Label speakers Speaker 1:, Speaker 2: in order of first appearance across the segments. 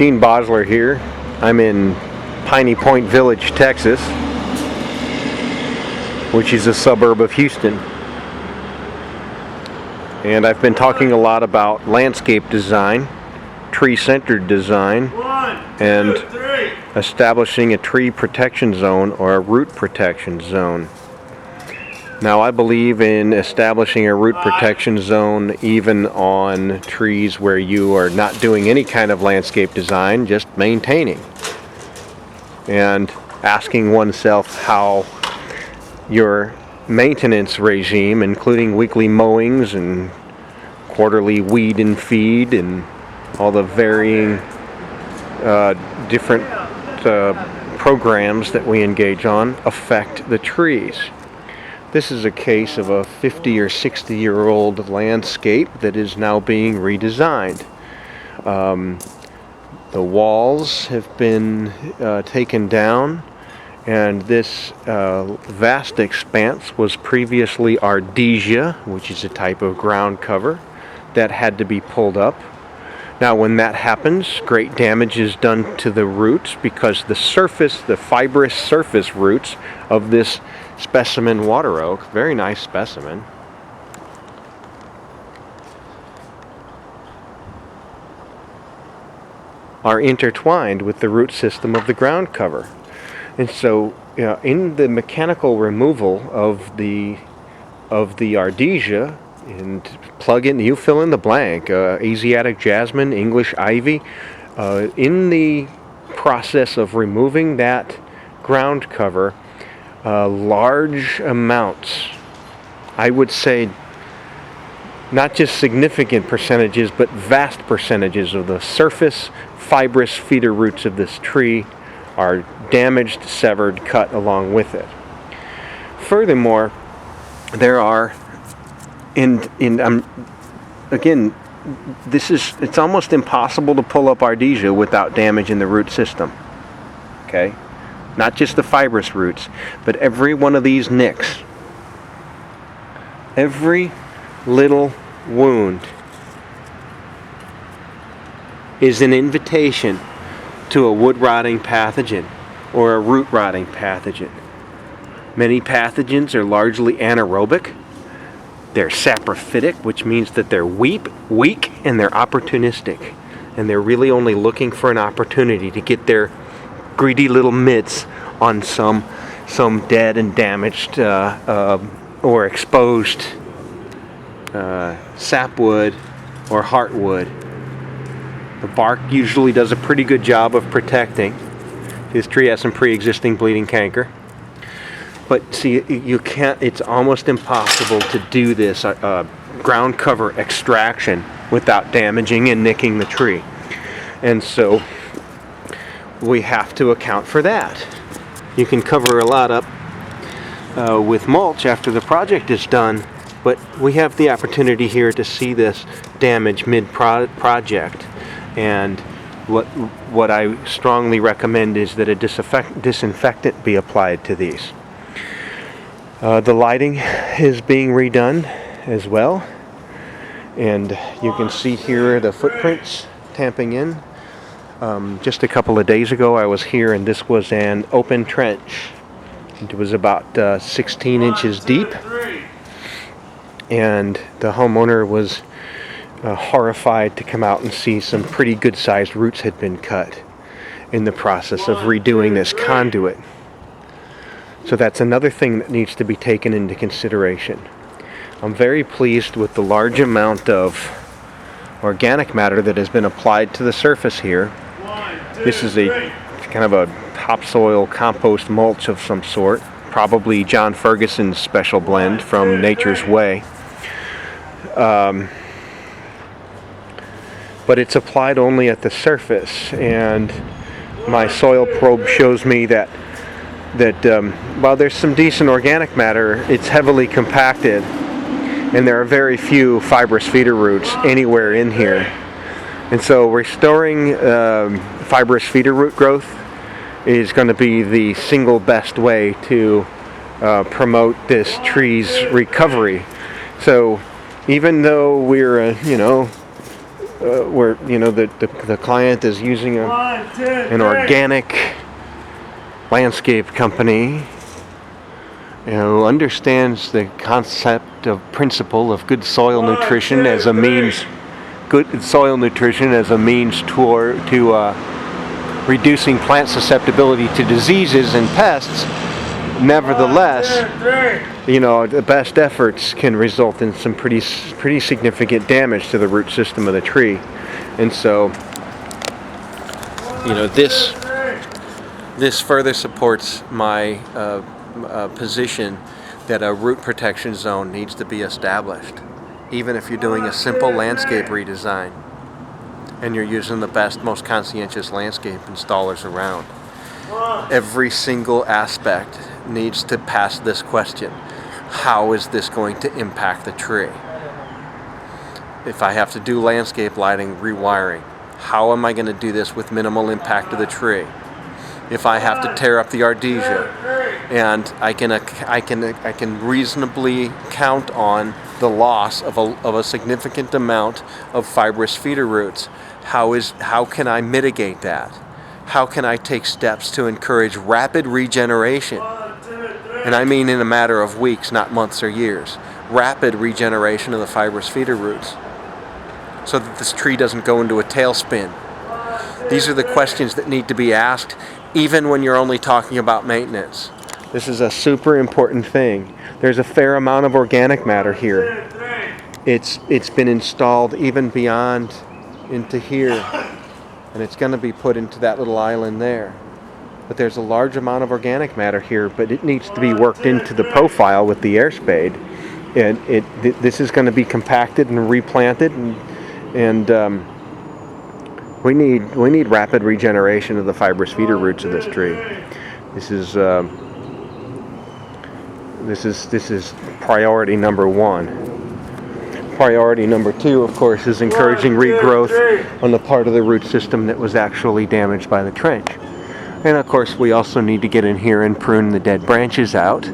Speaker 1: Gene Basler here. I'm in Piney Point Village, Texas, which is a suburb of Houston. And I've been talking a lot about landscape design, tree-centered design, and establishing a tree protection zone or a root protection zone. Now, I believe in establishing a root protection zone even on trees where you are not doing any kind of landscape design, just maintaining. And asking oneself how your maintenance regime, including weekly mowings and quarterly weed and feed and all the varying different programs that we engage on, affect the trees. This is a case of a 50 or 60 year old landscape that is now being redesigned. The walls have been taken down, and this vast expanse was previously ardesia, which is a type of ground cover that had to be pulled up. Now, when that happens, great damage is done to the roots because the fibrous surface roots of this specimen water oak, very nice specimen, are intertwined with the root system of the ground cover. And so, in the mechanical removal of the ardesia, and plug in, you fill in the blank, Asiatic jasmine, English ivy, in the process of removing that ground cover, large amounts, I would say not just significant percentages, but vast percentages of the surface fibrous feeder roots of this tree are damaged, severed, cut along with it. Furthermore, there are, again, it's almost impossible to pull up ardesia without damage in the root system. Okay? Not just the fibrous roots, but every one of these nicks. Every little wound is an invitation to a wood rotting pathogen or a root rotting pathogen. Many pathogens are largely anaerobic. They're saprophytic, which means that they're weak, and they're opportunistic. And they're really only looking for an opportunity to get their greedy little mitts on some dead and damaged or exposed sapwood or heartwood. The bark usually does a pretty good job of protecting. This tree has some pre-existing bleeding canker. But see, you can't, it's almost impossible to do this ground cover extraction without damaging and nicking the tree. And so we have to account for that. You can cover a lot up with mulch after the project is done, but we have the opportunity here to see this damage mid-project. And what I strongly recommend is that a disinfectant be applied to these. The lighting is being redone as well, and you can see here the footprints tamping in. Just a couple of days ago I was here, and this was an open trench. It was about 16 inches deep, and the homeowner was horrified to come out and see some pretty good sized roots had been cut in the process of redoing this conduit. So that's another thing that needs to be taken into consideration. I'm very pleased with the large amount of organic matter that has been applied to the surface here. This is a kind of a topsoil compost mulch of some sort, probably John Ferguson's special blend from Nature's Way. But it's applied only at the surface, and my soil probe shows me that while there's some decent organic matter, it's heavily compacted, and there are very few fibrous feeder roots anywhere in here. And so restoring fibrous feeder root growth is going to be the single best way to promote this tree's recovery. So even though we're where the client is using an organic landscape company who understands the concept of principle of good soil nutrition as a means to reducing plant susceptibility to diseases and pests. Nevertheless, the best efforts can result in some pretty significant damage to the root system of the tree. And so, this further supports my position that a root protection zone needs to be established, even if you're doing a simple landscape redesign and you're using the best, most conscientious landscape installers around. Every single aspect needs to pass this question: how is this going to impact the tree? If I have to do landscape lighting rewiring, how am I going to do this with minimal impact to the tree? If I have to tear up the ardesia, and I can reasonably count on the loss of a significant amount of fibrous feeder roots, how can I mitigate that? How can I take steps to encourage rapid regeneration? And I mean in a matter of weeks, not months or years. Rapid regeneration of the fibrous feeder roots, so that this tree doesn't go into a tailspin. These are the questions that need to be asked, even when you're only talking about maintenance. This is a super important thing. There's a fair amount of organic matter here. It's been installed even beyond into here, and it's going to be put into that little island there. But there's a large amount of organic matter here, but it needs to be worked into the profile with the air spade. And this is going to be compacted and replanted, and we need rapid regeneration of the fibrous feeder roots of this tree. This is priority number one. Priority number two, of course, is encouraging regrowth on the part of the root system that was actually damaged by the trench. And of course, we also need to get in here and prune the dead branches out.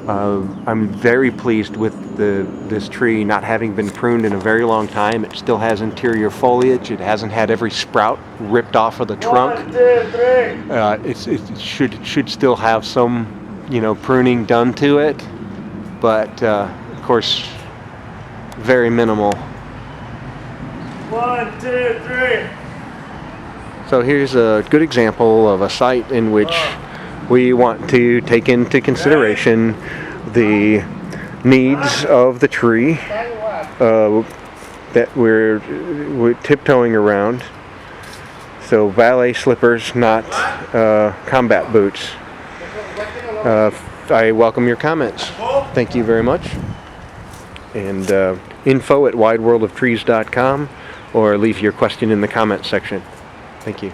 Speaker 1: I'm very pleased with this tree not having been pruned in a very long time. It still has interior foliage. It hasn't had every sprout ripped off of the trunk. It should still have some, pruning done to it, but of course, very minimal.
Speaker 2: 1, 2, 3.
Speaker 1: So here's a good example of a site in which we want to take into consideration the needs of the tree that we're tiptoeing around. So ballet slippers, not combat boots. I welcome your comments. Thank you very much. And info@wideworldoftrees.com, or leave your question in the comment section. Thank you.